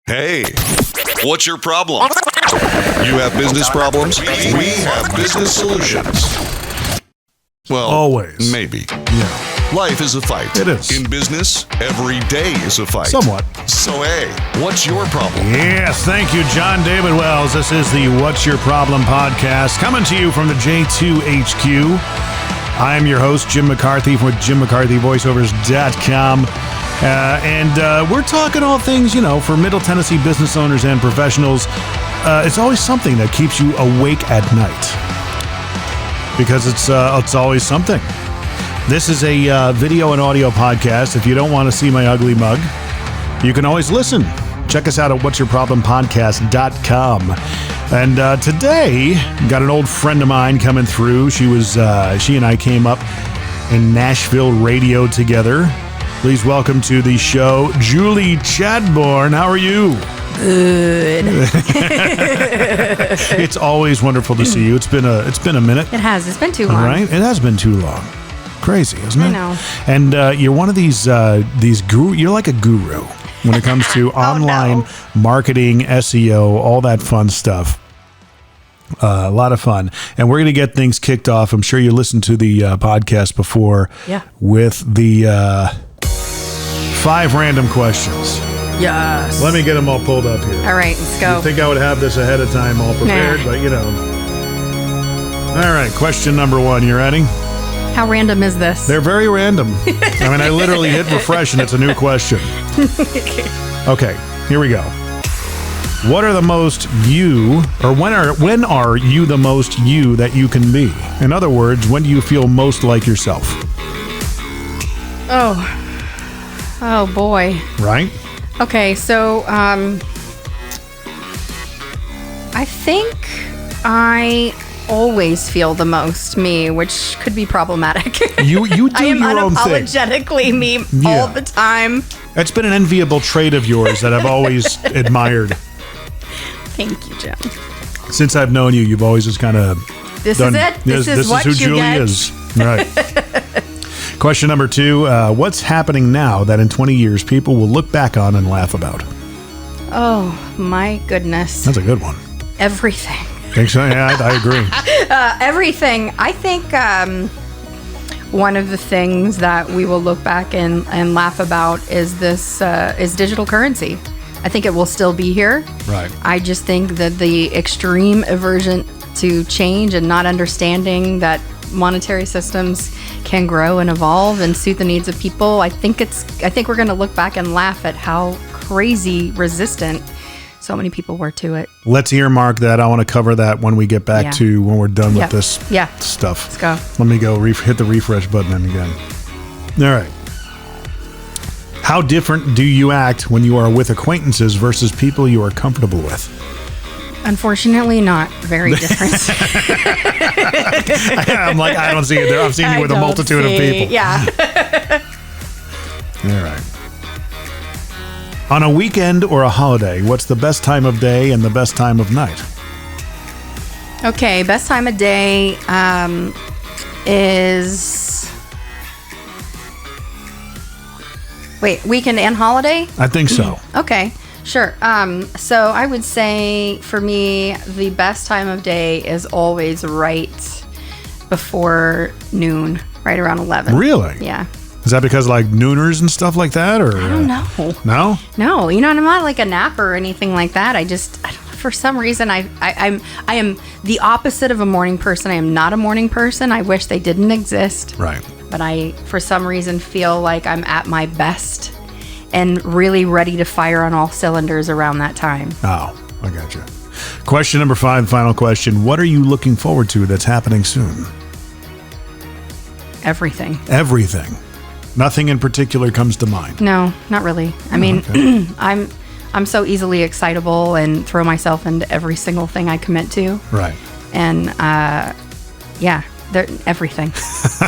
Hey, what's your problem? You have business problems? We have business solutions. Well, always. Maybe. Yeah. Life is a fight. It is. In business, every day is a fight. Somewhat. So, hey, what's your problem? Yes, thank you, John David Wells. This is the What's Your Problem podcast, coming to you from the J2HQ. I am your host, Jim McCarthy, with JimMcCarthyVoiceovers.com. And we're talking all things, for Middle Tennessee business owners and professionals. It's always something that keeps you awake at night, because it's always something. This is a video and audio podcast. If you don't want to see my ugly mug, you can always listen. Check us out at whatsyourproblempodcast.com. And today, got an old friend of mine coming through. She and I came up in Nashville radio together. Please welcome to the show, Julie Chadbourne. How are you? Good. It's always wonderful to see you. It's been a minute. It has. It's been too long. Right? It has been too long. Crazy, isn't it? I know. And you're one of these guru. You're like a guru when it comes to online marketing, SEO, all that fun stuff. A lot of fun. And we're going to get things kicked off. I'm sure you listened to the podcast before. Yeah. With the 5 random questions. Yes. Let me get them all pulled up here. All right, let's go. I think I would have this ahead of time all prepared, but All right, question number 1. You ready? How random is this? They're very random. I literally hit refresh and it's a new question. Okay, here we go. What are the most you, or when are you the most you that you can be? In other words, when do you feel most like yourself? Oh boy. Right? Okay, so I think I always feel the most me, which could be problematic. You do I am your own thing. unapologetically me all the time. It's been an enviable trait of yours that I've always admired. Thank you, Jim. Since I've known you, you've always just kind of This is it. This is what who you Julie get. is. Right. Question number 2. What's happening now that in 20 years people will look back on and laugh about? Oh, my goodness. That's a good one. Everything. Think so? Yeah, I agree. Everything. I think one of the things that we will look back and laugh about is digital currency. I think it will still be here. Right. I just think that the extreme aversion to change and not understanding that monetary systems can grow and evolve and suit the needs of people. I think we're going to look back and laugh at how crazy resistant so many people were to it. Let's earmark that. I want to cover that when we get back to when we're done with this stuff. Let's go. Let me go hit the refresh button again. All right. How different do you act when you are with acquaintances versus people you are comfortable with? Unfortunately, not very different. I'm like, I don't see it there. I've seen you with a multitude of people. Yeah. All right. On a weekend or a holiday, what's the best time of day and the best time of night? Okay, best time of day is... Wait, weekend and holiday? I think so. Okay, sure. So I would say for me, the best time of day is always right before noon, right around 11. Really? Yeah. Is that because like nooners and stuff like that, or I don't know. No? No, I'm not like a napper or anything like that. I don't know, for some reason I am the opposite of a morning person. I am not a morning person. I wish they didn't exist. Right. But I, for some reason, feel like I'm at my best and really ready to fire on all cylinders around that time. Oh, I got you. Question number 5, final question. What are you looking forward to that's happening soon? Everything. Everything. Nothing in particular comes to mind. No, not really. I mean, okay. I'm so easily excitable and throw myself into every single thing I commit to. Right. And everything.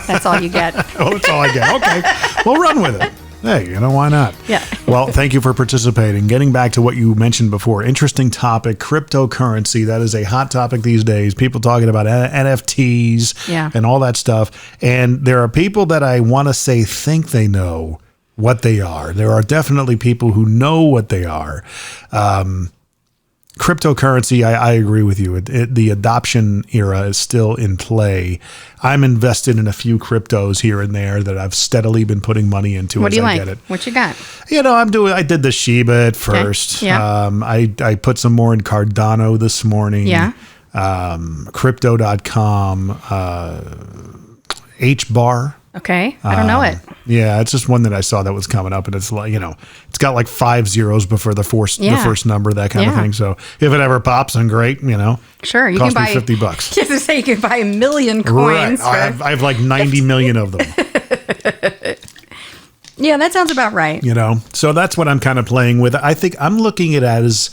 That's all you get. Oh, that's all I get. Okay. We'll run with it. Hey, why not? Yeah. Well, thank you for participating. Getting back to what you mentioned before, interesting topic, cryptocurrency. That is a hot topic these days. People talking about NFTs and all that stuff. And there are people that I want to say think they know what they are. There are definitely people who know what they are. Cryptocurrency, I agree with you. The adoption era is still in play. I'm invested in a few cryptos here and there that I've steadily been putting money into. What do you like? Get it. What you got? I did the Shiba at first. Yeah. I put some more in Cardano this morning. Yeah. Crypto.com, HBAR. Okay. I don't know it. Yeah, it's just one that I saw that was coming up, and it's like, it's got like 5 zeros before the first number, that kind of thing. So if it ever pops, then great, Sure, you cost can buy me $50. Just to say, you can buy 1 million coins. Right. I have like 90 million of them. Yeah, that sounds about right. So that's what I'm kind of playing with. I think I'm looking at it as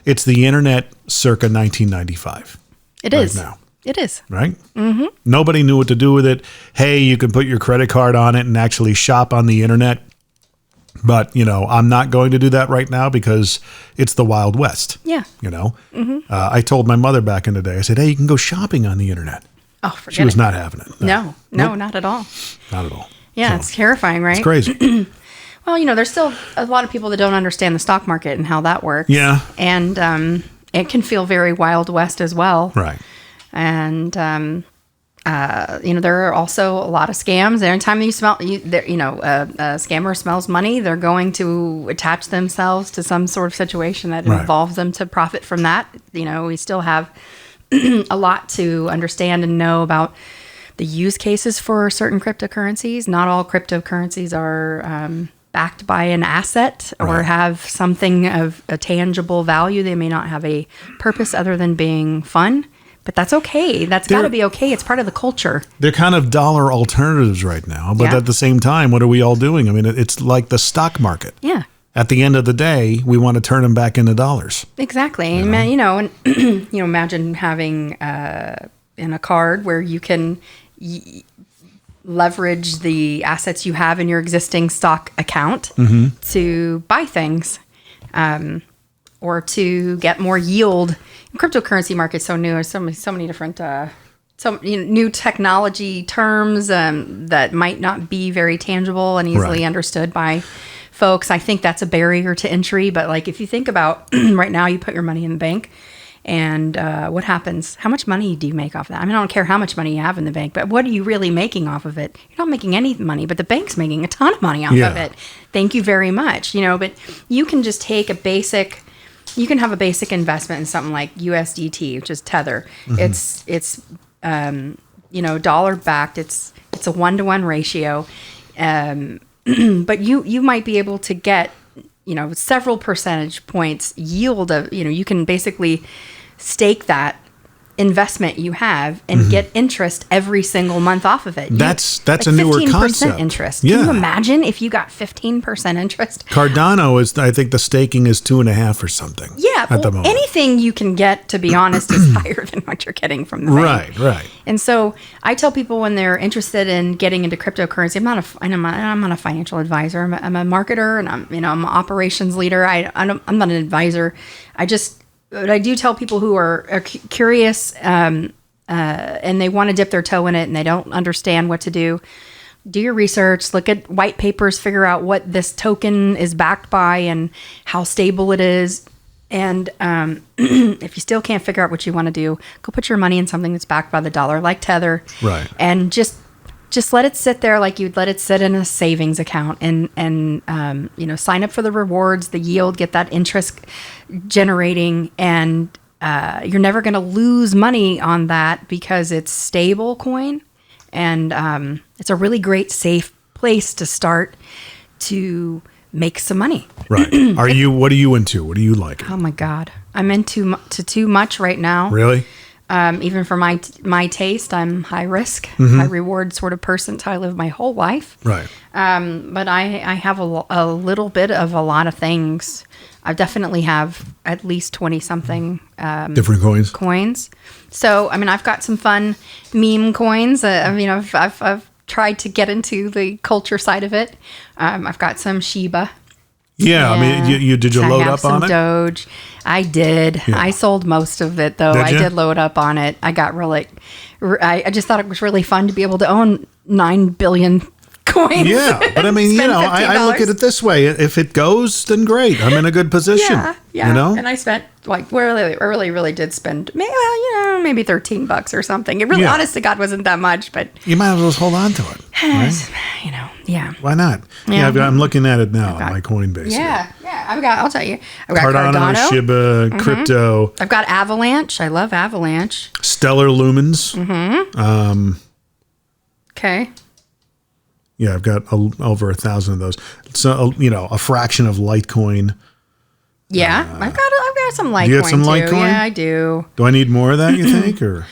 it's the internet circa 1995. It is now. It is. Right? Mm-hmm. Nobody knew what to do with it. Hey, you can put your credit card on it and actually shop on the internet. But, I'm not going to do that right now because it's the Wild West. Yeah. Mm-hmm. I told my mother back in the day, I said, hey, you can go shopping on the internet. Oh, forget it. She was not having it. No, Nope. not at all. Not at all. Yeah, it's terrifying, right? It's crazy. Well, there's still a lot of people that don't understand the stock market and how that works. Yeah. And it can feel very Wild West as well. Right. And, there are also a lot of scams. Anytime you smell, a scammer smells money, they're going to attach themselves to some sort of situation that involves them to profit from that. We still have a lot to understand and know about the use cases for certain cryptocurrencies. Not all cryptocurrencies are backed by an asset or have something of a tangible value. They may not have a purpose other than being fun. But that's okay. That's got to be okay. It's part of the culture. They're kind of dollar alternatives right now. But at the same time, what are we all doing? I mean, it's like the stock market. Yeah. At the end of the day, we want to turn them back into dollars. Exactly. And imagine having in a card where you can leverage the assets you have in your existing stock account to buy things or to get more yield. Cryptocurrency market's so new. There's so many different new technology terms that might not be very tangible and easily understood by folks. I think that's a barrier to entry. But like if you think about right now, you put your money in the bank, and what happens? How much money do you make off of that? I mean, I don't care how much money you have in the bank, but what are you really making off of it? You're not making any money, but the bank's making a ton of money off of it. Thank you very much. But you can just take you can have a basic investment in something like USDT, which is Tether. Mm-hmm. It's dollar backed. It's a 1-to-1 ratio. But you might be able to get, several percentage points yield of, you can basically stake that investment you have and get interest every single month off of it. That's a newer concept. 15% interest. Yeah. Can you imagine if you got 15% interest? Cardano is, I think the staking is 2.5 or something. Yeah. At the moment. Anything you can get, to be honest, is higher than what you're getting from the bank. Right. And so I tell people when they're interested in getting into cryptocurrency, I'm not a financial advisor. I'm a marketer, and I'm an operations leader. I'm not an advisor. But I do tell people who are curious and they want to dip their toe in it and they don't understand what to do. Do your research, look at white papers, figure out what this token is backed by and how stable it is. And if you still can't figure out what you want to do, go put your money in something that's backed by the dollar, like Tether. Right. And just let it sit there like you'd let it sit in a savings account and sign up for the rewards, the yield, get that interest generating, and you're never going to lose money on that because it's stable coin, and it's a really great safe place to start to make some money. Right. What are you into? What do you like? Oh my God. I'm into too much right now. Really? Even for my taste, I'm high risk, high reward sort of person. That's how I live my whole life. Right. But I have a little bit of a lot of things. I definitely have at least 20 something different coins. So I've got some fun meme coins. I've tried to get into the culture side of it. I've got some Shiba. Yeah, you did you load up on it? Doge. I did. Yeah. I sold most of it though. I did load up on it. I got really. I just thought it was really fun to be able to own 9 billion coins. Yeah, but I mean, Spend I look at it this way: if it goes, then great. I'm in a good position. Yeah. You know, and I spent like really did spend maybe $13 or something. It really, honest to God, wasn't that much, but you might as well hold on to it. Right? Yeah. Why not? Yeah, I'm looking at it now on my Coinbase. Yeah. I'll tell you. I've got Cardano, Shiba, crypto. I've got Avalanche. I love Avalanche. Stellar Lumens. Okay. Yeah, I've got over 1,000 of those. So a fraction of Litecoin. Yeah, I've got some Litecoin. Do you have some too. Litecoin? Yeah, I do. Do I need more of that? You think, or?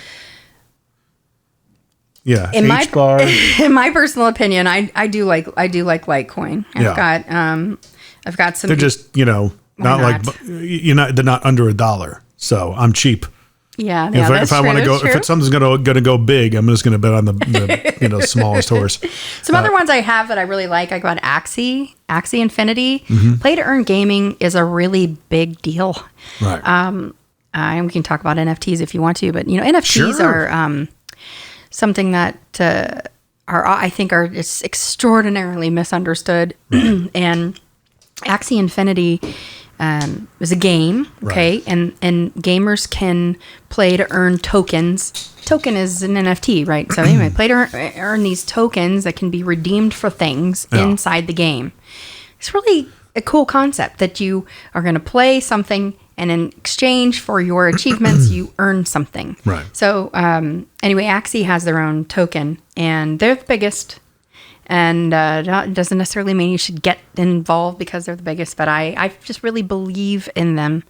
Yeah, In H-bar. in my personal opinion, I do like Litecoin. I've got some. They're just not like they're not under $1, so I'm cheap. Yeah, if I want to go, if something's gonna go big, I'm just gonna bet on the smallest horse. Some other ones I have that I really like. I got Axie Infinity. Play to earn gaming is a really big deal. Right. We can talk about NFTs if you want to, but NFTs are something that I think are it's extraordinarily misunderstood. And Axie Infinity is a game, okay, and gamers can play to earn tokens. Token is an NFT, right? So anyway, play to earn these tokens that can be redeemed for things inside the game. It's really a cool concept that you are going to play something, and in exchange for your achievements, you earn something. Right. So anyway, Axie has their own token, and they're the biggest. And it doesn't necessarily mean you should get involved because they're the biggest, but I just really believe in them.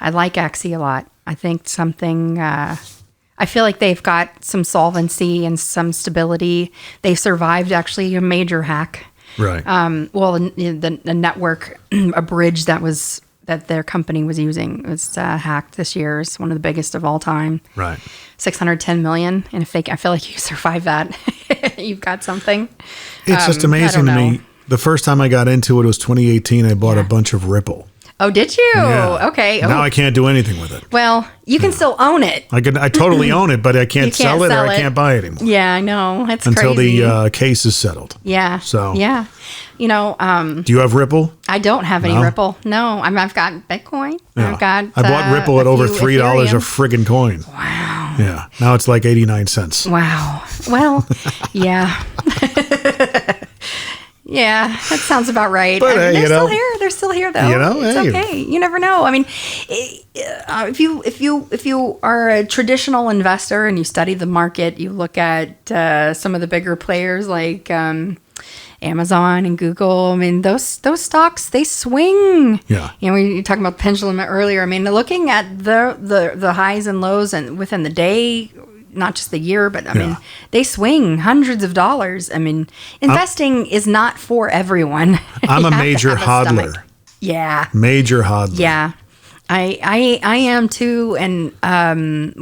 I like Axie a lot. I think I feel like they've got some solvency and some stability. They survived actually a major hack. Right. The network, a bridge that their company was using was hacked this year. It's one of the biggest of all time. Right. 610 million. And I feel like you survive that, you've got something. It's just amazing to me. The first time I got into it was 2018. I bought a bunch of Ripple. Oh, did you? Yeah. Okay. Now I can't do anything with it. Well, you can still own it. I totally own it, but I can't sell it or I can't buy it anymore. Yeah, I know. That's until crazy. the case is settled. Yeah. So. Yeah. Do you have Ripple? I don't have any Ripple. No. I've got Bitcoin. Yeah. I bought Ripple at over $3 a friggin' coin. Wow. Yeah. Now it's like 89 cents. Wow. Well, yeah. Yeah, that sounds about right. But they're still here. They're still here, though. It's okay. You never know. I mean, if you are a traditional investor and you study the market, you look at some of the bigger players like Amazon and Google. I mean, those stocks, they swing. Yeah. We were talking about the pendulum earlier. I mean, looking at the highs and lows and within the day, not just the year, but I mean, they swing hundreds of dollars. I mean, investing is not for everyone. I'm a major hodler. Yeah. Major hodler. Yeah. I am too. And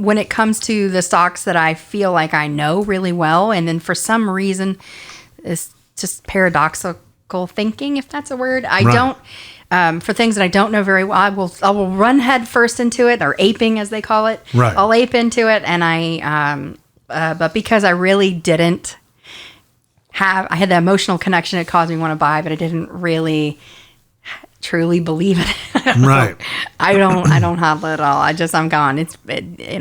when it comes to the stocks that I feel like I know really well, and then for some reason, it's just paradoxical thinking, if that's a word. I don't. For things that I don't know very well, I will run head first into it, or aping as they call it. Right. I'll ape into it, and but because I really didn't I had the emotional connection, it caused me to want to buy, but I didn't really truly believe it. Right. I don't hodl at all. I'm gone.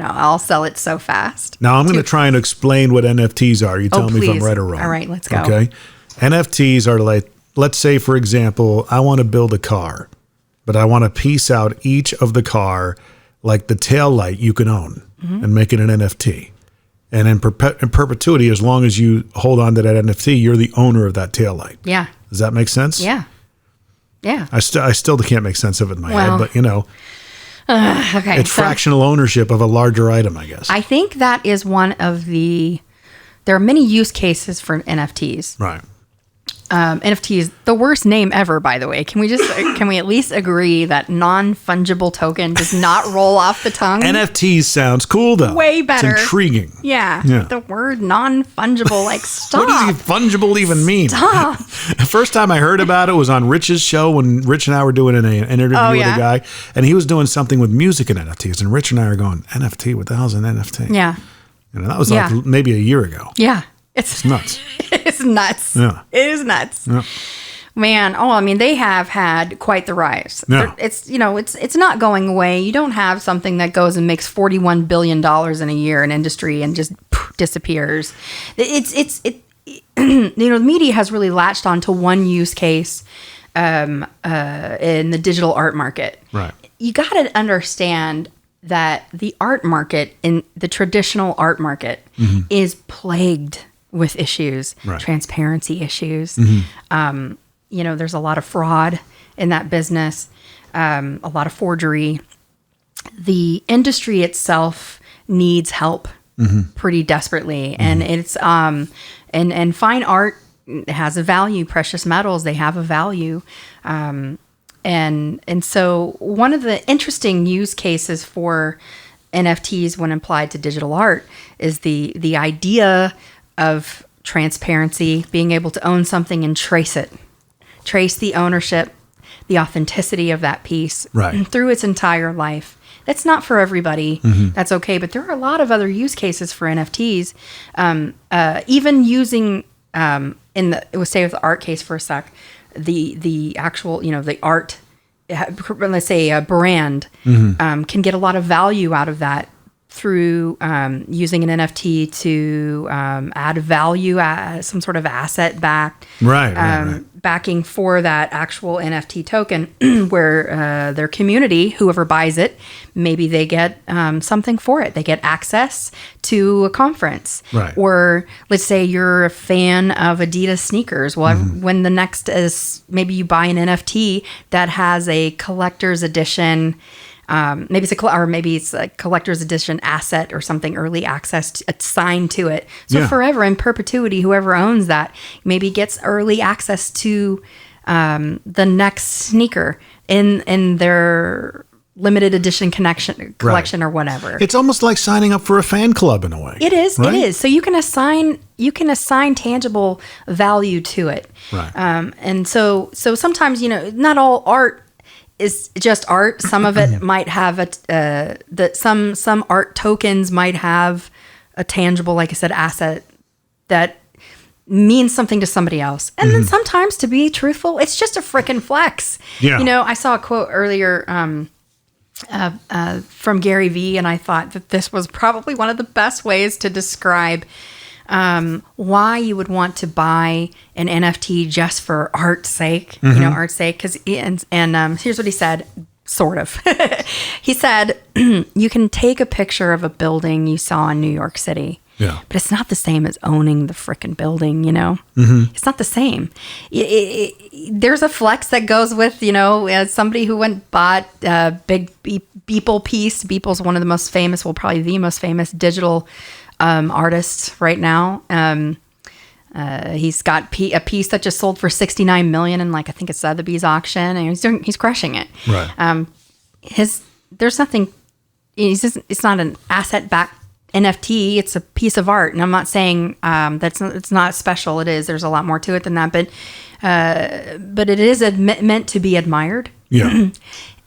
I'll sell it so fast. Now I'm going to try and explain what NFTs are. You tell me if I'm right or wrong. All right, let's go. Okay. NFTs are like, let's say, for example, I want to build a car, but I want to piece out each of the car, like the tail light you can own, and make it an NFT. And in perpetuity, as long as you hold on to that NFT, you're the owner of that tail light. Yeah. Does that make sense? Yeah. Yeah. I still can't make sense of it in my head, but okay. It's fractional ownership of a larger item, I guess. I think that is one of there are many use cases for NFTs. Right. NFTs, the worst name ever, by the way. Can we at least agree that non-fungible token does not roll off the tongue? NFTs sounds cool, though. Way better. It's intriguing. Yeah. The word non-fungible, like, stop. What does fungible even mean? Stop. The first time I heard about it was on Rich's show when Rich and I were doing an interview with a guy, and he was doing something with music and NFTs, and Rich and I are going, NFT? What the hell's an NFT? Yeah. That was like maybe a year ago. Yeah. It's nuts. It's nuts. Yeah. It is nuts. Yeah. Man, I mean, they have had quite the rise. Yeah. It's not going away. You don't have something that goes and makes $41 billion in a year in industry and just disappears. The media has really latched onto one use case in the digital art market. Right. You got to understand that the art market, in the traditional art market, is plagued with issues, right. transparency issues. There's a lot of fraud in that business, a lot of forgery. The industry itself needs help pretty desperately, and it's and fine art has a value. Precious metals, they have a value, and so one of the interesting use cases for NFTs when applied to digital art is the idea of transparency, being able to own something and trace the ownership, the authenticity of that piece through its entire life. That's not for everybody. That's okay. But there are a lot of other use cases for NFTs. Even using, say with the art case for a sec, the actual, the art, let's say a brand, can get a lot of value out of that through using an NFT to add value, some sort of asset backing for that actual NFT token, where their community, whoever buys it, maybe they get something for it. They get access to a conference. Right. Or let's say you're a fan of Adidas sneakers. Well, when the next is, maybe you buy an NFT that has a collector's edition. Maybe it's a collector's edition asset or something, early access assigned to it. So forever, in perpetuity, whoever owns that maybe gets early access to the next sneaker in their limited edition collection or whatever. It's almost like signing up for a fan club in a way. It is. Right? It is. So you can assign tangible value to it. Right. And so sometimes, not all art is just art. Some of it might have some art tokens might have a tangible, like I said, asset that means something to somebody else. And then sometimes, to be truthful, it's just a frickin' flex. Yeah. I saw a quote earlier from Gary Vee, and I thought that this was probably one of the best ways to describe why you would want to buy an NFT just for art's sake, art's sake. And here's what he said, sort of. He said, you can take a picture of a building you saw in New York City, but it's not the same as owning the frickin' building, It's not the same. There's a flex that goes with, as somebody who went and bought a big Beeple piece. Beeple's one of the most famous, probably the most famous digital artists right now. He's got a piece that just sold for $69 million in, I think it's Sotheby's auction, and he's crushing it. Right. There's nothing. It's not an asset-backed NFT. It's a piece of art, and I'm not saying it's not special. It is. There's a lot more to it than that, but it is meant to be admired. Yeah.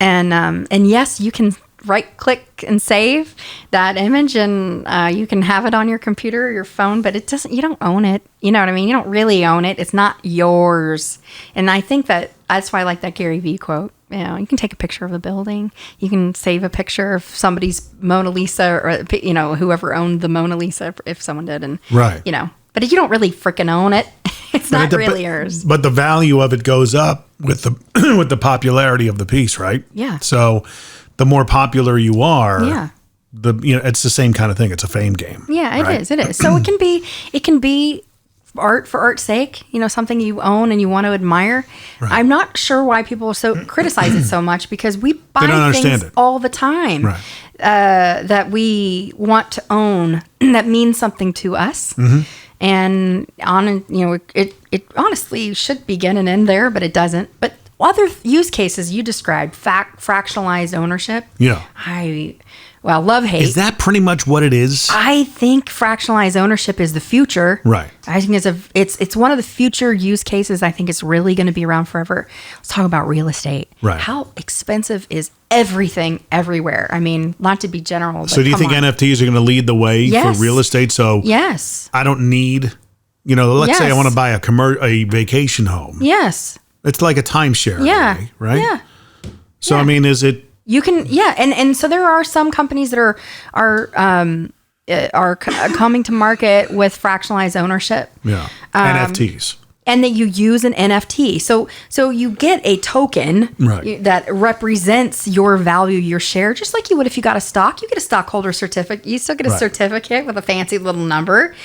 And yes, you can right click and save that image, and you can have it on your computer or your phone, but you don't own it. You know what I mean? You don't really own it. It's not yours. And I think that's why I like that Gary Vee quote. You can take a picture of the building. You can save a picture of somebody's Mona Lisa, or whoever owned the Mona Lisa, if someone did, and right. But you don't really freaking own it. It's not really yours. But the value of it goes up with the with the popularity of the piece, right? Yeah. So the more popular you are, it's the same kind of thing. It's a fame game. Yeah, it is. It is. So it can be art for art's sake, something you own and you want to admire. Right. I'm not sure why people criticize it so much, because we buy things all the time that we want to own that means something to us. And it honestly should begin and end there, but it doesn't. But other use cases you described, fractionalized ownership. Yeah. Love hate. Is that pretty much what it is? I think fractionalized ownership is the future. Right. I think it's one of the future use cases. I think it's really going to be around forever. Let's talk about real estate. Right. How expensive is everything everywhere? I mean, not to be general. So do you think NFTs are going to lead the way for real estate? So yes, I don't need let's say I Yes. want to buy a vacation home. Yes. It's like a timeshare, Yeah. really, right? Yeah. So Yeah. I mean, is it? You can, and so there are some companies that are coming to market with fractionalized ownership. Yeah. NFTs. And that you use an NFT. So you get a token Right. that represents your value, your share, just like you would if you got a stock. You get a stockholder certificate. You still get a Right. certificate with a fancy little number,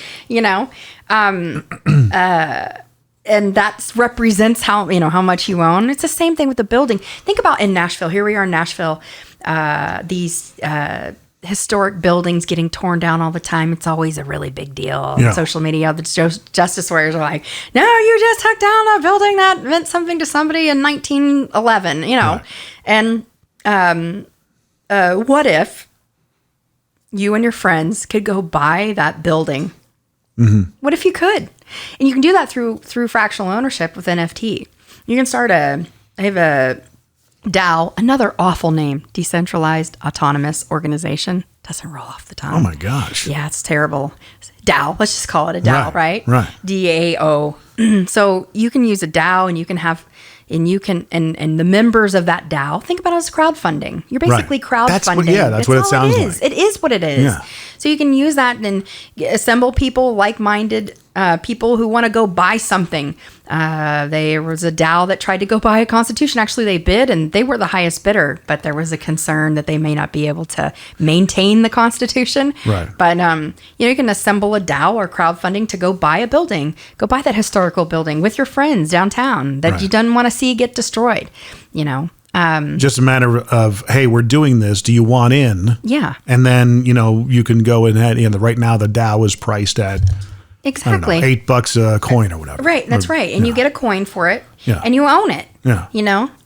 and that represents how much you own. It's the same thing with the building. Think about in Nashville. Here we are in Nashville. These historic buildings getting torn down all the time. It's always a really big deal Yeah. on social media. The justice lawyers are like, no, you just took down a building that meant something to somebody in 1911, Right. And what if you and your friends could go buy that building? Mm-hmm. What if you could? And you can do that through fractional ownership with NFT. You can start I have a DAO, another awful name, decentralized autonomous organization. Doesn't roll off the tongue. Oh my gosh. Yeah, it's terrible. DAO. Let's just call it a DAO, right? Right. DAO. So you can use a DAO, and you can have, and the members of that DAO, think about it as crowdfunding. You're basically crowdfunding. That's what it sounds like. It is what it is. Yeah. So you can use that and assemble people, like-minded people who want to go buy something. There was a DAO that tried to go buy a constitution. Actually, they bid, and they were the highest bidder, but there was a concern that they may not be able to maintain the constitution. Right. But you can assemble a DAO or crowdfunding to go buy a building, go buy that historical building with your friends downtown that you don't want to see get destroyed. Just a matter of, hey, we're doing this. Do you want in? Yeah. And then, you can go ahead. Right now, the DAO is priced at Exactly. $8 a coin or whatever. Right. That's right. And you get a coin for it. Yeah. And you own it. Yeah.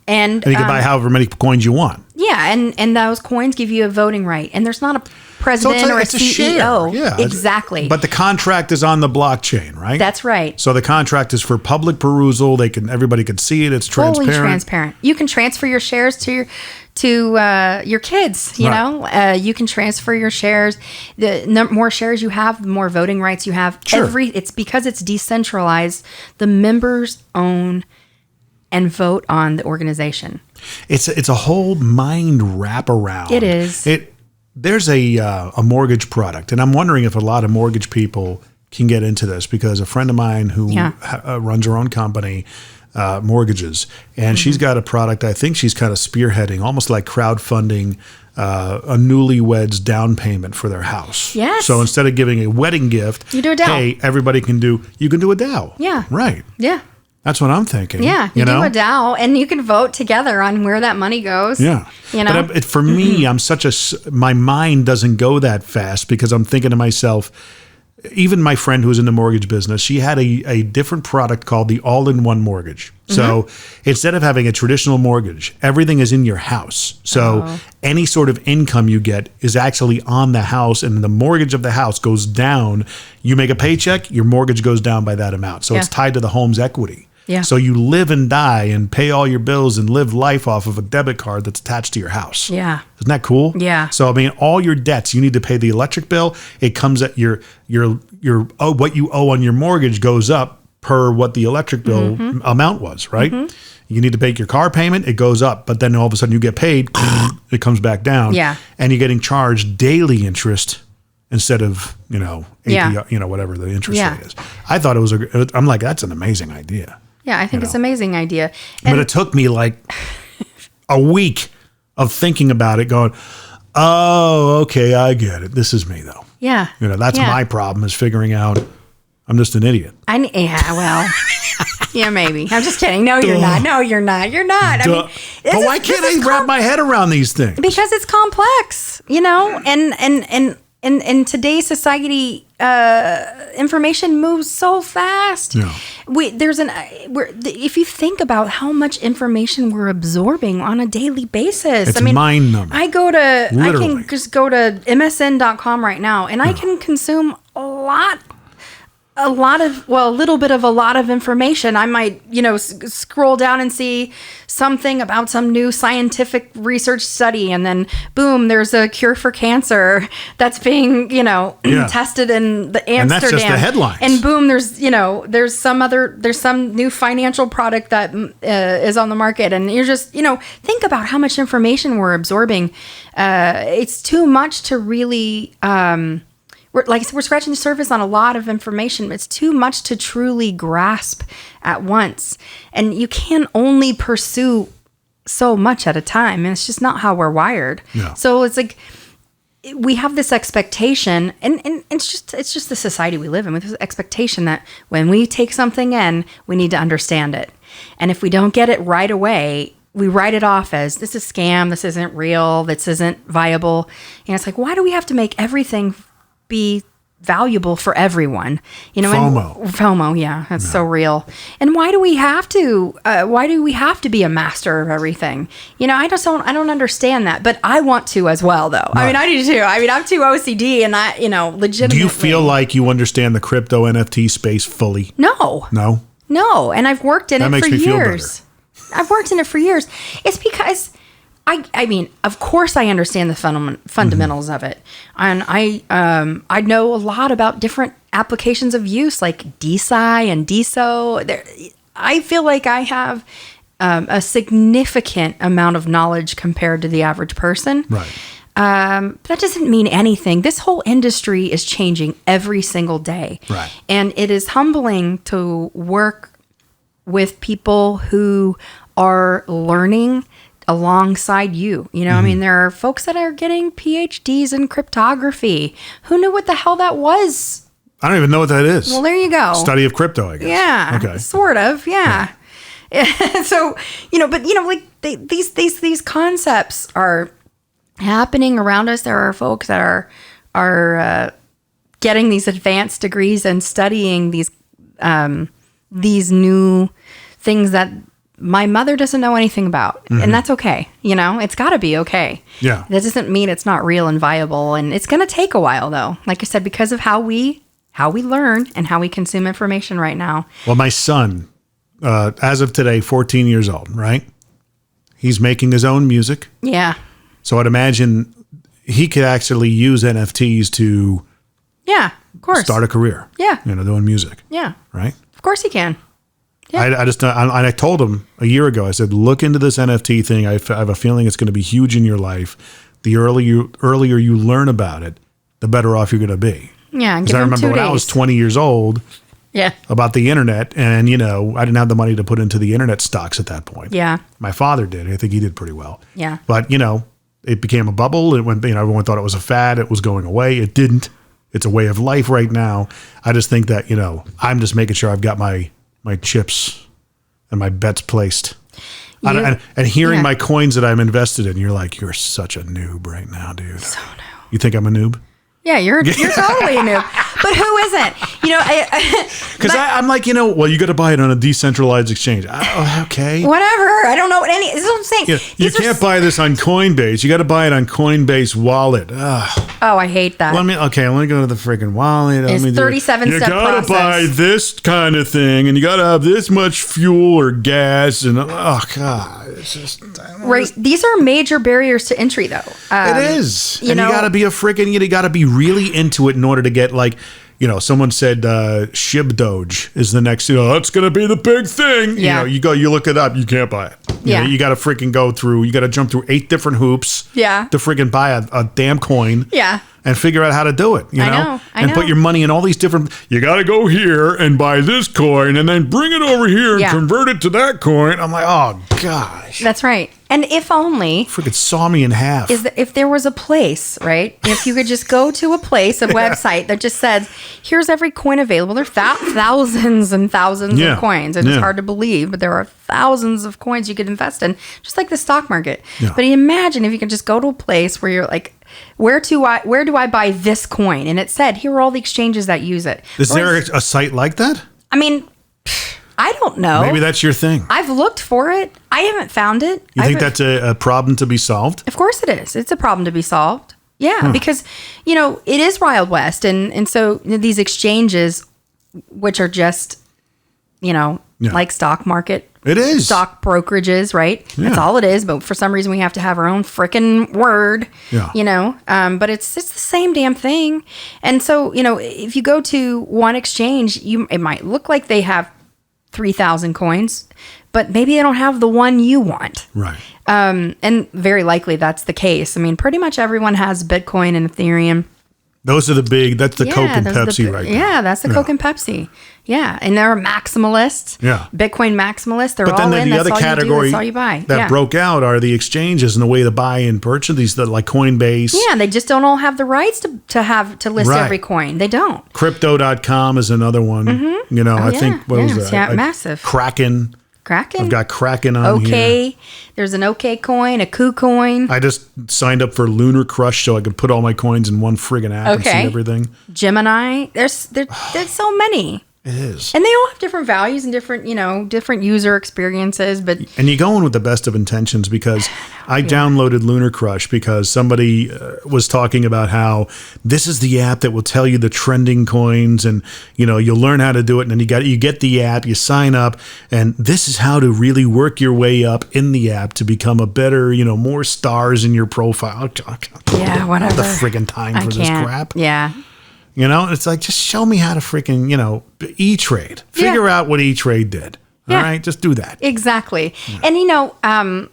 And you can buy however many coins you want. Yeah, and those coins give you a voting right, and there's not a president or a CEO. Share. Yeah, exactly. But the contract is on the blockchain, right? That's right. So the contract is for public perusal. Everybody can see it. It's transparent. Fully transparent. You can transfer your shares to your kids. You can transfer your shares. The more shares you have, the more voting rights you have. Sure. It's because it's decentralized. The members own and vote on the organization. It's a whole mind wraparound. It is. There's a mortgage product, and I'm wondering if a lot of mortgage people can get into this, because a friend of mine who runs her own company, mortgages, and she's got a product I think she's kind of spearheading, almost like crowdfunding a newlywed's down payment for their house. Yes. So instead of giving a wedding gift, you do a DAO. Hey, everybody you can do a DAO. Yeah. Right. Yeah. That's what I'm thinking. Yeah, you do a DAO, and you can vote together on where that money goes. Yeah. But for me, my mind doesn't go that fast, because I'm thinking to myself, even my friend who's in the mortgage business, she had a different product called the all-in-one mortgage. So instead of having a traditional mortgage, everything is in your house. So any sort of income you get is actually on the house, and the mortgage of the house goes down. You make a paycheck, your mortgage goes down by that amount. So it's tied to the home's equity. Yeah. So you live and die and pay all your bills and live life off of a debit card that's attached to your house. Yeah. Isn't that cool? Yeah. So all your debts, you need to pay the electric bill. It comes at your what you owe on your mortgage goes up per what the electric bill amount was, right? You need to make your car payment, it goes up, but then all of a sudden you get paid, it comes back down. Yeah. And you're getting charged daily interest instead of, APR, whatever the interest rate is. I thought I'm like, that's an amazing idea. Yeah, I think it's an amazing idea. But it took me like a week of thinking about it, going, oh, okay, I get it. This is me, though. Yeah. That's my problem, is figuring out I'm just an idiot. Yeah, maybe. I'm just kidding. No, you're not. No, you're not. You're not. But why can't I wrap my head around these things? Because it's complex, and in today's society, information moves so fast. Yeah. If you think about how much information we're absorbing on a daily basis, it's mind-numbing. I can just go to msn.com right now, and I can consume a lot a little bit of a lot of information. I might, scroll down and see something about some new scientific research study, and then boom, there's a cure for cancer that's being, tested in the Amsterdam. And that's just the headlines. And boom, there's some new financial product that is on the market, and you're just, think about how much information we're absorbing. It's too much to really. We're scratching the surface on a lot of information. It's too much to truly grasp at once. And you can only pursue so much at a time. And it's just not how we're wired. Yeah. So it's like we have this expectation, and it's just the society we live in, with this expectation that when we take something in, we need to understand it. And if we don't get it right away, we write it off as this is scam, this isn't real, this isn't viable. And it's like, why do we have to make everything be valuable for everyone? FOMO, yeah, that's so real. And why do we have to be a master of everything? I don't understand that, but I want to as well, though. Right. I do too. I'm too OCD, and I, legitimately. Do you feel like you understand the crypto NFT space fully? No, and I've worked in it for years. I've worked in it for years. It's because of course I understand the fundamentals of it. And I know a lot about different applications of use, like DeSci and DeSo. I feel like I have a significant amount of knowledge compared to the average person. Right. That doesn't mean anything. This whole industry is changing every single day. Right. And it is humbling to work with people who are learning alongside you. There are folks that are getting PhDs in cryptography. Who knew what the hell that was? I don't even know what that is. Well, there you go. Study of crypto, I guess. Yeah. Okay. Sort of. Yeah. So, these concepts are happening around us. There are folks that are getting these advanced degrees and studying these new things that my mother doesn't know anything about. Mm-hmm. And that's okay. It's got to be okay. Yeah. That doesn't mean it's not real and viable. And it's going to take a while, though. Like I said, because of how we learn and how we consume information right now. Well, my son, as of today, 14 years old, right? He's making his own music. Yeah. So I'd imagine he could actually use NFTs to of course. Start a career. Yeah. Doing music. Yeah. Right? Of course he can. Yeah. I told him a year ago, I said, look into this NFT thing. I have a feeling it's going to be huge in your life. The earlier you learn about it, the better off you're going to be. Yeah. Because I remember when I was 20 years old, about the internet, and, I didn't have the money to put into the internet stocks at that point. Yeah. My father did. I think he did pretty well. Yeah. But, it became a bubble. It went, everyone thought it was a fad. It was going away. It didn't. It's a way of life right now. I just think that, I'm just making sure I've got my chips and my bets placed. And hearing my coins that I'm invested in, you're like, you're such a noob right now, dude. So noob. You think I'm a noob? Yeah, you're totally a noob. But who isn't? Because I'm like, well, you got to buy it on a decentralized exchange. Okay. Whatever. I don't know what this is what I'm saying. You can't buy this on Coinbase. You got to buy it on Coinbase Wallet. Oh, I hate that. Let me go to the freaking wallet. It's 37-step You got to buy this kind of thing, and you got to have this much fuel or gas, and oh god, it's just right. These are major barriers to entry, though. It is, and you got to be you got to be really into it in order to get someone said Shib Doge is the next, that's going to be the big thing. Yeah. You look it up, you can't buy it. You got to freaking you got to jump through 8 different hoops to freaking buy a damn coin. Yeah. And figure out how to do it, I know. Put your money in all these different, you got to go here and buy this coin and then bring it over here and convert it to that coin. I'm like, oh gosh. That's right. And if only freaking saw me in half. If there was a place, right? If you could just go to a place, a website that just says, here's every coin available. There are thousands and thousands of coins. And it's hard to believe, but there are thousands of coins you could invest in, just like the stock market. Yeah. But imagine if you could just go to a place where you're like, where do I buy this coin? And it said, here are all the exchanges that use it. Is there a site like that? I mean, I don't know. Maybe that's your thing. I've looked for it. I haven't found it. You think that's a problem to be solved? Of course it is. It's a problem to be solved. Yeah, because, it is Wild West. And so these exchanges which are just, like stock market. It is. Stock brokerages, right? That's all it is. But for some reason, we have to have our own freaking word, but it's the same damn thing. And so, if you go to one exchange, it might look like they have 3,000 coins, but maybe they don't have the one you want. Right. And very likely that's the case. I mean, pretty much everyone has Bitcoin and Ethereum. Those are the big, that's the Coke and Pepsi right now. Yeah, that's the Coke and Pepsi. Yeah, and they're maximalists. Yeah. Bitcoin maximalists. They're but all then in. the That's other all category you do. That's all you buy. that broke out are the exchanges and the way to buy and purchase these, like Coinbase. Yeah, they just don't all have the rights to list every coin. They don't. Crypto.com is another one. Mm-hmm. I think, what was that? Yeah, massive. Kraken. I've got Kraken on here. There's an OK coin, a KuCoin. I just signed up for Lunar Crush so I could put all my coins in one friggin' app and see everything. Gemini. There's so many. It is. And they all have different values and different user experiences. And you go in with the best of intentions, because I downloaded Lunar Crush because somebody was talking about how this is the app that will tell you the trending coins, and you'll learn how to do it. And then you get the app, you sign up, and this is how to really work your way up in the app to become a better, more stars in your profile. Yeah, whatever. The friggin' time for this crap. Yeah. It's like, just show me how to freaking, E-Trade. Figure out what E-Trade did. All right? Just do that. Exactly. Yeah. And,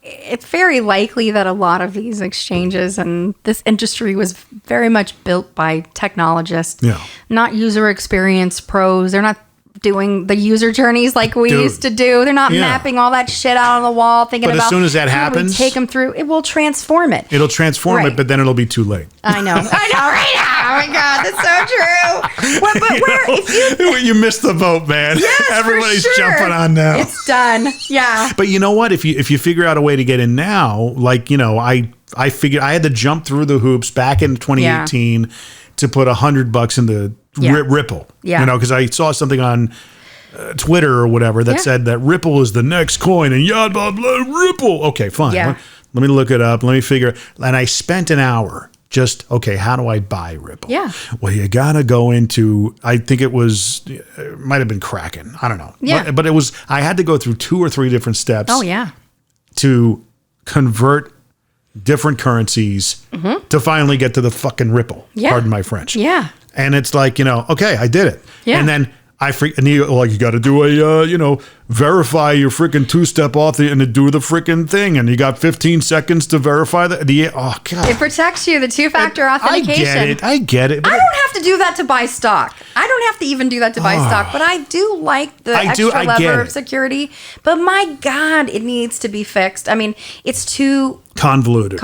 it's very likely that a lot of these exchanges and this industry was very much built by technologists, not user experience pros. They're not doing the user journeys like we used to do. They're not mapping all that shit out on the wall, thinking about as soon as that how do we happens, take them through. It will transform it. It'll transform it, but then it'll be too late. I know right now. Oh my God, that's so true. But you missed the vote, man. Yes, Everybody's jumping on now. It's done. Yeah. But you know what? If you figure out a way to get in now, like, I figured I had to jump through the hoops back in 2018 to put $100 into Ripple. Yeah. Because I saw something on Twitter or whatever that said that Ripple is the next coin, and blah, blah, Ripple. Okay, fine. Yeah. Let me look it up. Let me figure. And I spent an hour just, how do I buy Ripple? Yeah. Well, you got to go into, I think it might have been Kraken. I don't know. Yeah. But I had to go through 2 or 3 different steps. Oh, yeah. To convert different currencies to finally get to the fucking Ripple. Yeah. Pardon my French. Yeah. And it's like, okay, I did it. Yeah. And then you got to do a, verify your freaking 2-step auth and do the freaking thing. And you got 15 seconds to verify oh God. It protects you, the 2-factor authentication. I get it. I don't have to do that to buy stock. I don't have to even do that to buy stock, but I do like the extra level of security. But my God, it needs to be fixed. I mean, it's too convoluted.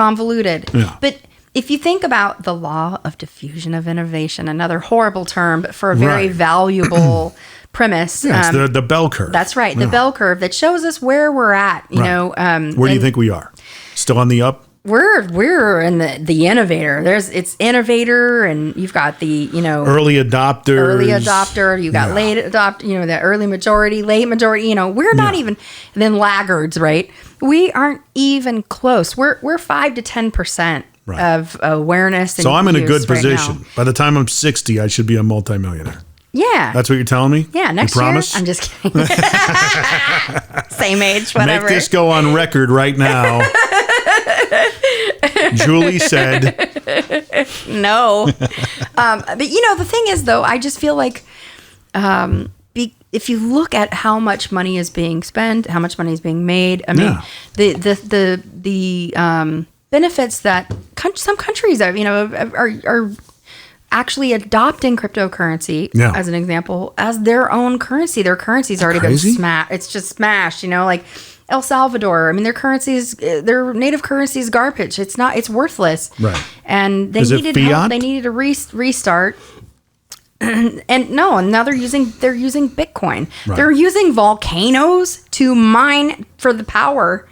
Yeah. But if you think about the law of diffusion of innovation, another horrible term, but for a very valuable premise. Yeah, it's the bell curve. That's right. The bell curve that shows us where we're at, where do you think we are? Still on the up? We're in the innovator. It's innovator, and you've got the, early adopter. You got late adopter, the early majority, late majority, we're not even, and then laggards, right? We aren't even close. We're 5 to 10%. Of awareness. So I'm in a good position. Now. By the time I'm 60, I should be a multimillionaire. Yeah. That's what you're telling me? Yeah, next year. Promise? I'm just kidding. Same age, whatever. Make this go on record right now. Julie said. No. But, the thing is, though, I just feel like if you look at how much money is being spent, how much money is being made, I mean, the benefits that some countries are actually adopting cryptocurrency as an example as their own currency. Their currency's already been smashed. It's just smashed. Like El Salvador. I mean, their native currency is garbage. It's worthless. Right. And they needed help. They needed a restart. And now they're using Bitcoin. Right. They're using volcanoes to mine for the power.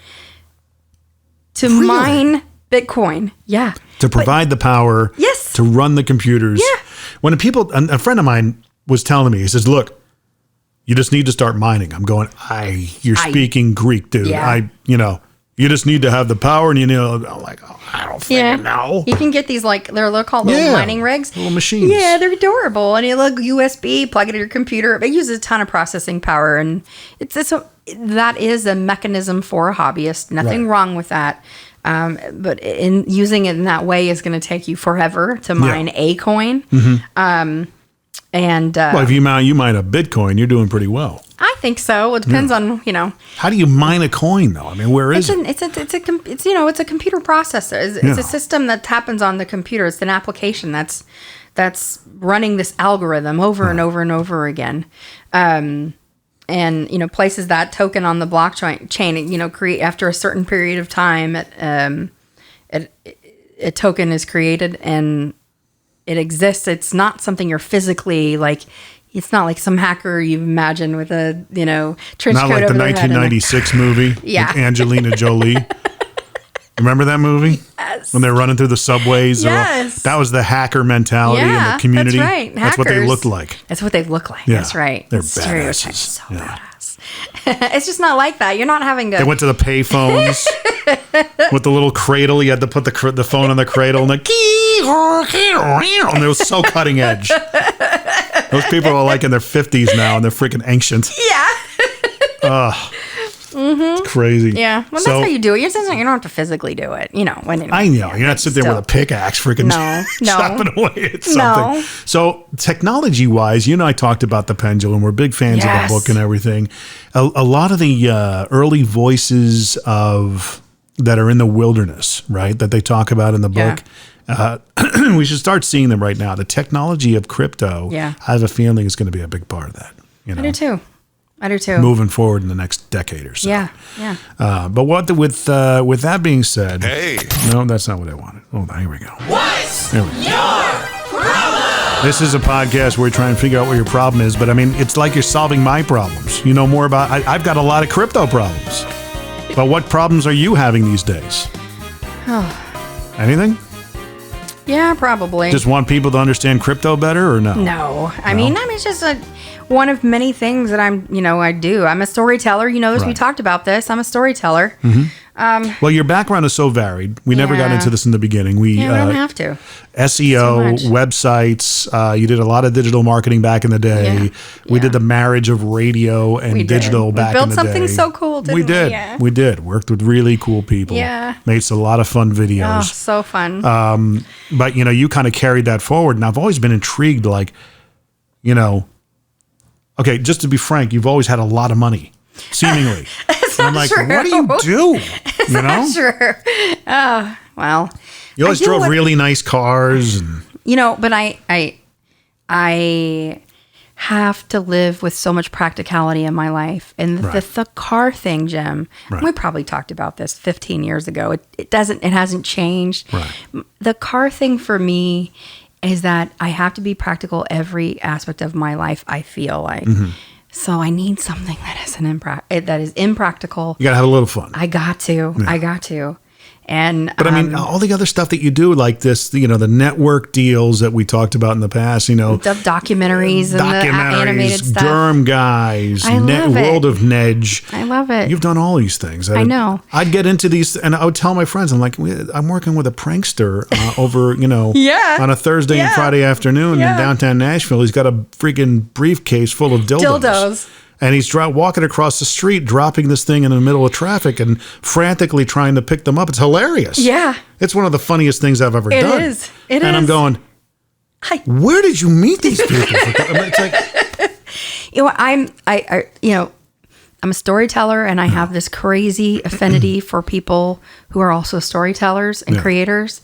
Mine Bitcoin. Yeah. To provide the power. Yes. To run the computers. Yeah. When a friend of mine was telling me, he says, look, you just need to start mining. I'm going, you're speaking Greek, dude. Yeah. You just need to have the power, and I'm like, oh, I don't think know. You can get these they're called little mining rigs, little machines. Yeah, they're adorable, and you look USB, plug it in your computer. It uses a ton of processing power, and that is a mechanism for a hobbyist. Nothing wrong with that. But in using it in that way is going to take you forever to mine a coin. Mm-hmm. Well, if you mine a Bitcoin, you're doing pretty well. I think so. It depends on How do you mine a coin though? I mean, where is it? It's a computer processor. It's a system that happens on the computer. It's an application that's running this algorithm over and over and over again. And places that token on the blockchain. Create after a certain period of time, a token is created and it exists. It's not something you're physically It's not like some hacker you imagine with a trench coat over their head. Not like the 1996 movie with Angelina Jolie. Remember that movie? Yes. When they're running through the subways. Yes. That was the hacker mentality in the community. That's right. That's what they looked like. That's what they look like. Yeah. That's right. They're badasses. So badass. It's just not like that. You're not having to. They went to the pay phones with the little cradle. You had to put the phone on the cradle and and it was so cutting edge. Those people are like in their 50s now and they're freaking ancient. Yeah. It's crazy. Yeah. Well, that's how you do it. You don't have to physically do it. I know. You're not sitting there with a pickaxe freaking chopping away at something. No. So technology-wise, you and I talked about the pendulum. We're big fans of the book and everything. A lot of the early voices that are in the wilderness, right, that they talk about in the book, we should start seeing them right now. The technology of crypto, I have a feeling is going to be a big part of that. I do too. Moving forward in the next decade or so. Yeah. But with that being said, no, that's not what I wanted. Oh, here we go. What's your problem? This is a podcast where we try and figure out what your problem is, but I mean, it's like you're solving my problems. You know more about. I've got a lot of crypto problems. But what problems are you having these days? Anything? Yeah, probably. Just want people to understand crypto better, or no? No. I mean, it's just one of many things that I do. I'm a storyteller. We talked about this. I'm a storyteller. Mm-hmm. Well, your background is so varied. We never got into this in the beginning. We don't have to. SEO, websites. You did a lot of digital marketing back in the day. Yeah. We did the marriage of radio and digital back in the day. We built something so cool, didn't we? We did. Worked with really cool people. Yeah. Made a lot of fun videos. Oh, so fun. But, you kind of carried that forward. And I've always been intrigued, okay, just to be frank, you've always had a lot of money, seemingly. It's I'm not like, true. what do you do? It's not true. Oh, well. You always drove really nice cars. And but I have to live with so much practicality in my life. And the car thing, Jim, we probably talked about this 15 years ago. It hasn't changed. Right. The car thing for me is that I have to be practical every aspect of my life, I feel like. Mm-hmm. So I need something that is impractical. You got to have a little fun. I got to. But I mean, all the other stuff that you do, like this, the network deals that we talked about in the past, the documentaries and the animated stuff. Durham Guys, World of Nedge. I love it. You've done all these things. I know. I'd get into these, and I would tell my friends, I'm like, I'm working with a prankster over, on a Thursday and Friday afternoon in downtown Nashville. He's got a freaking briefcase full of dildos. And he's walking across the street, dropping this thing in the middle of traffic and frantically trying to pick them up. It's hilarious. Yeah. It's one of the funniest things I've ever done. It is. And I'm going, where did you meet these people? It's like, I'm a storyteller and I have this crazy affinity for people who are also storytellers and creators.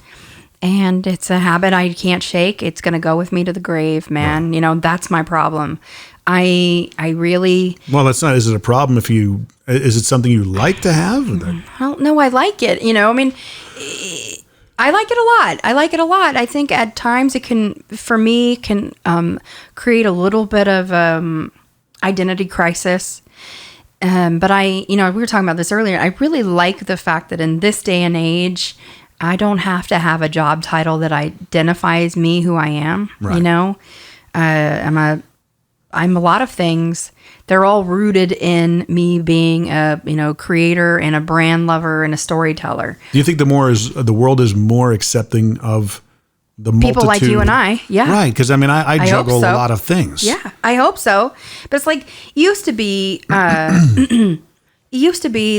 And it's a habit I can't shake. It's going to go with me to the grave, man. Right. That's my problem. I really... Well, that's not... Is it a problem if you... Is it something you like to have? Well, no, I like it. I mean, I like it a lot. I think at times it can create a little bit of identity crisis. But we were talking about this earlier. I really like the fact that in this day and age, I don't have to have a job title that identifies me, who I am. Right. I'm a lot of things. They're all rooted in me being a, creator and a brand lover and a storyteller. Do you think the world is more accepting of the multitude? People like you and I, yeah. Right, because I juggle a lot of things. Yeah, I hope so. But it's like, it used to be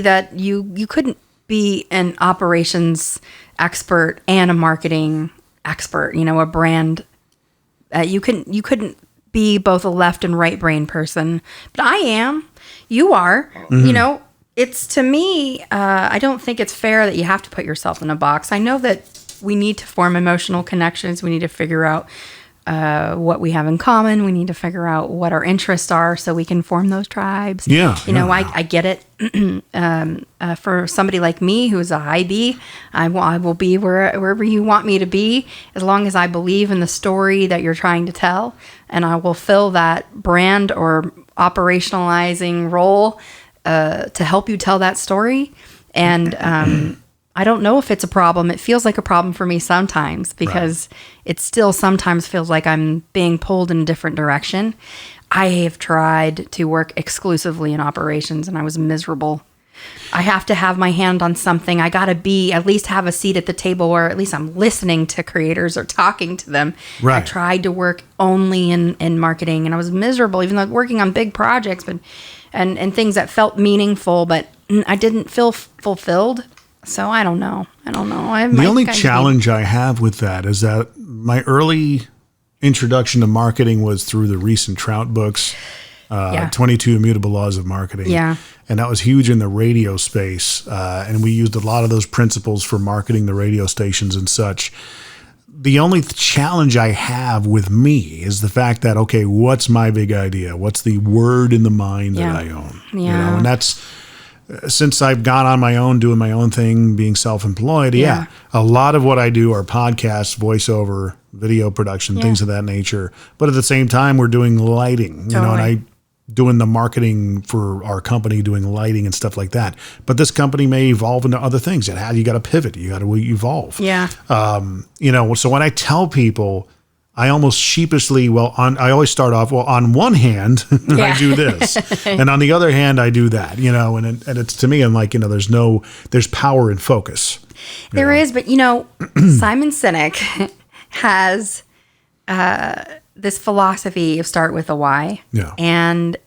that you couldn't be an operations expert and a marketing expert, a brand. You couldn't be both a left and right brain person, but I am. You are. Mm-hmm. It's, to me, I don't think it's fair that you have to put yourself in a box. I know that we need to form emotional connections. We need to figure out what we have in common. We need to figure out what our interests are so we can form those tribes. Yeah. I get it. For somebody like me who's a high B, I will be wherever you want me to be, as long as I believe in the story that you're trying to tell, and I will fill that brand or operationalizing role to help you tell that story. And I don't know if it's a problem. It feels like a problem for me sometimes, because it still sometimes feels like I'm being pulled in a different direction. I have tried to work exclusively in operations, and I was miserable. I have to have my hand on something. I got to at least have a seat at the table where at least I'm listening to creators or talking to them. Right. I tried to work only in marketing, and I was miserable, even though working on big projects and things that felt meaningful, but I didn't feel fulfilled. So I don't know. The only challenge I have with that is that my early introduction to marketing was through the recent Trout books, 22 Immutable Laws of Marketing. Yeah. And that was huge in the radio space. And we used a lot of those principles for marketing the radio stations and such. The only challenge I have with me is the fact that, okay, what's my big idea? What's the word in the mind that I own? Yeah. And that's... Since I've gone on my own, doing my own thing, being self-employed, a lot of what I do are podcasts, voiceover, video production, things of that nature. But at the same time, we're doing lighting, and I doing the marketing for our company, doing lighting and stuff like that. But this company may evolve into other things. You got to pivot. You got to evolve. Yeah. So when I tell people, I almost sheepishly, I always start off, on one hand, I do this. And on the other hand, I do that, and it's, to me, I'm like, there's power in focus. There is, but Simon Sinek has this philosophy of start with a why. Yeah. And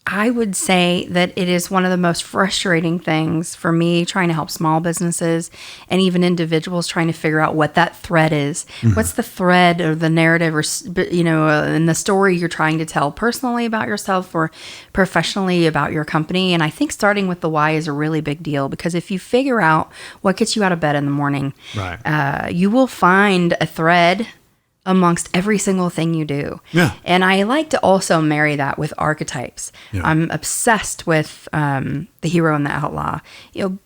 I would say that it is one of the most frustrating things for me trying to help small businesses and even individuals trying to figure out what that thread is. Mm-hmm. What's the thread or the narrative or, in the story you're trying to tell personally about yourself or professionally about your company. And I think starting with the why is a really big deal, because if you figure out what gets you out of bed in the morning, you will find a thread amongst every single thing you do. Yeah. And I like to also marry that with archetypes. Yeah. I'm obsessed with the hero and the outlaw.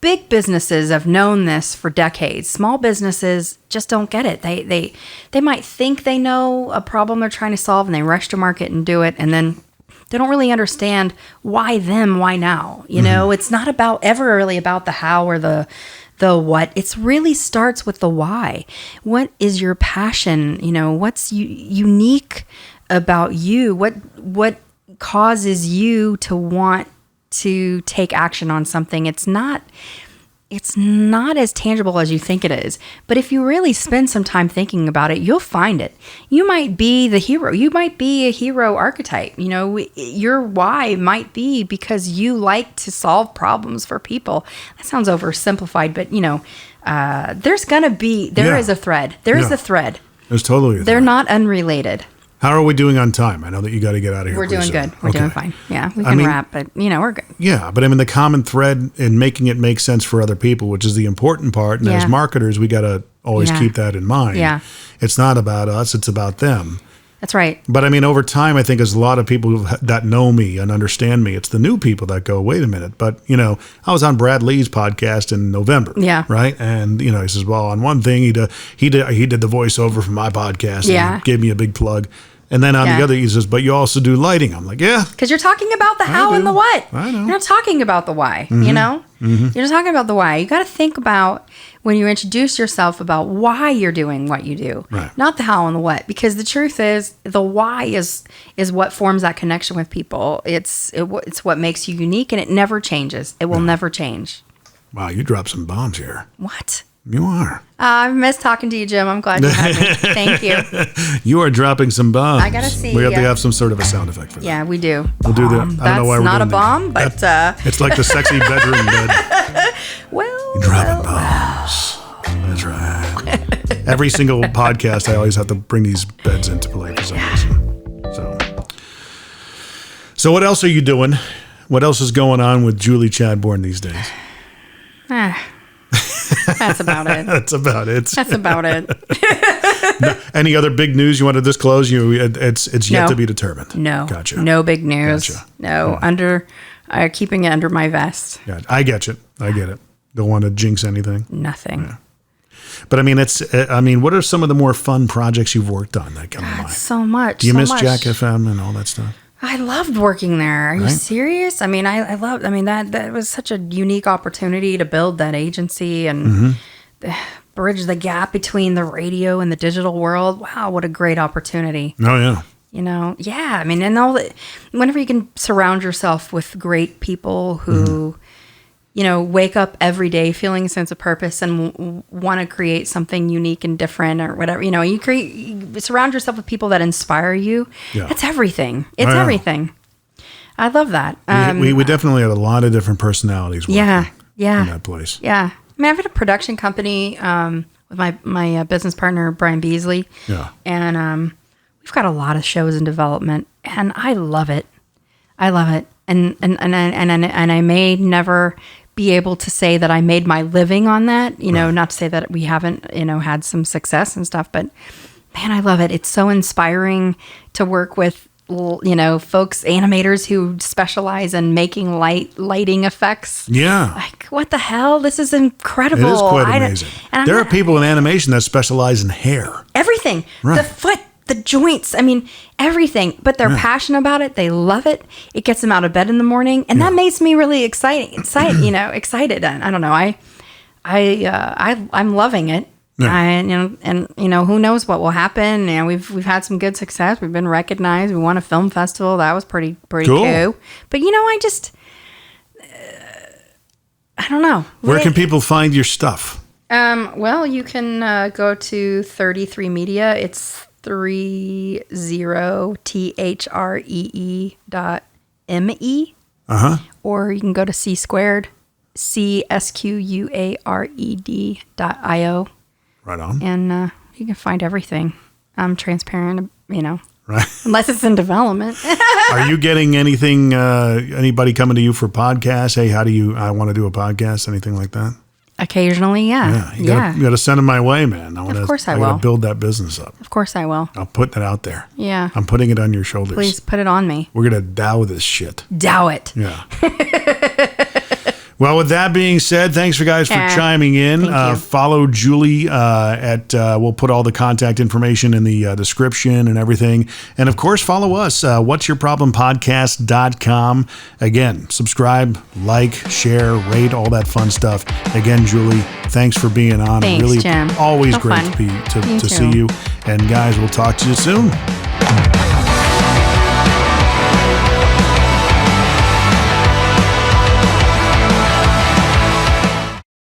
Big businesses have known this for decades. Small businesses just don't get it. They might think they know a problem they're trying to solve, and they rush to market and do it, and then they don't really understand why them, why now. It's not ever really about the how or the what. It's really starts with the why. What is your passion? What's unique about you? What causes you to want to take action on something? It's not as tangible as you think it is. But if you really spend some time thinking about it, you'll find it. You might be the hero. You might be a hero archetype. Your why might be because you like to solve problems for people. That sounds oversimplified, but there is a thread. There is a thread. There's totally a thread. They're not unrelated. How are we doing on time? I know that you got to get out of here. We're doing good. We're doing fine. Yeah, we can wrap, but we're good. Yeah, but the common thread in making it make sense for other people, which is the important part. And as marketers, we got to always keep that in mind. Yeah. It's not about us, it's about them. That's right. But over time, I think as a lot of people that know me and understand me, it's the new people that go, wait a minute. But, I was on Brad Lee's podcast in November. Yeah. Right. And, he says, well, on one thing, he did the voiceover for my podcast. Yeah. And he gave me a big plug. And then on the other, he says, but you also do lighting. I'm like, yeah. Because you're talking about the how and the what. I know. You're not talking about the why, Mm-hmm. You're just talking about the why. You got to think about when you introduce yourself about why you're doing what you do, Right. not the how and the what, because the truth is the why is what forms that connection with people. It's what makes you unique, and it never changes. It will never change. Wow, you dropped some bombs here. What? You are. I miss talking to you, Jim. I'm glad you had me. Thank you. You are dropping some bombs. I gotta see, We have to have some sort of a sound effect for that. Yeah, we do. We'll do that. I don't That's know why we're not a doing bomb, that. but It's like the sexy bedroom bed. well, Dropping bombs. That's right. Every single podcast, I always have to bring these beds into play for some reason. So what else are you doing? What else is going on with Julie Chadbourne these days? That's about it. That's about it. That's about it. Any other big news you want to disclose? It's yet No. to be determined. No. Gotcha. No big news. Gotcha. No. Keeping it under my vest. Yeah, I get you. I get it. Don't want to jinx anything. Nothing. Yeah. But I mean, what are some of the more fun projects you've worked on that come to mind? So much. Do you so miss much. Jack FM and all that stuff? I loved working there. Are you Right? serious? I mean, that was such a unique opportunity to build that agency and bridge the gap between the radio and the digital world. Wow, what a great opportunity. Oh, yeah. Yeah. I mean, and whenever you can surround yourself with great people who, wake up every day feeling a sense of purpose and want to create something unique and different or whatever, you surround yourself with people that inspire you. Yeah. It's everything. It's Yeah. everything. I love that. We definitely had a lot of different personalities working Yeah. in that place. Yeah. I mean, I've had a production company with my business partner, Brian Beasley. Yeah. And we've got a lot of shows in development, and I love it. I love it. And I may never be able to say that I made my living on that, not to say that we haven't, had some success and stuff, but man, I love it. It's so inspiring to work with, folks, animators who specialize in making lighting effects. Yeah. Like, what the hell? This is incredible. It is quite amazing. There are people in animation that specialize in hair. Everything. Right. The foot, the joints. I mean, everything. But they're passionate about it. They love it. It gets them out of bed in the morning, and that makes me really excited. Excited. And I don't know. I'm loving it. Yeah. Who knows what will happen? We've had some good success. We've been recognized. We won a film festival. That was pretty cool. But I just I don't know. Where can people find your stuff? Well, you can go to 33 Media. It's 30THREE.me. Or you can go to CSquared.io. Right on. And you can find everything. I'm transparent, Right. unless it's in development. Are you getting anything, anybody coming to you for podcasts? Hey, I want to do a podcast, anything like that? Occasionally, yeah. You got to send them my way, man. Of course I got will. to build that business up. Of course I will. I'll put that out there. Yeah. I'm putting it on your shoulders. Please put it on me. We're going to dow this shit. Dow it. Yeah. Well, with that being said, thanks for chiming in. Thank you. Follow Julie we'll put all the contact information in the description and everything. And of course, follow us, whatsyourproblempodcast.com. Again, subscribe, like, share, rate, all that fun stuff. Again, Julie, thanks for being on. Thanks, really, Jim. always So great fun. to You see too. you. And guys, we'll talk to you soon.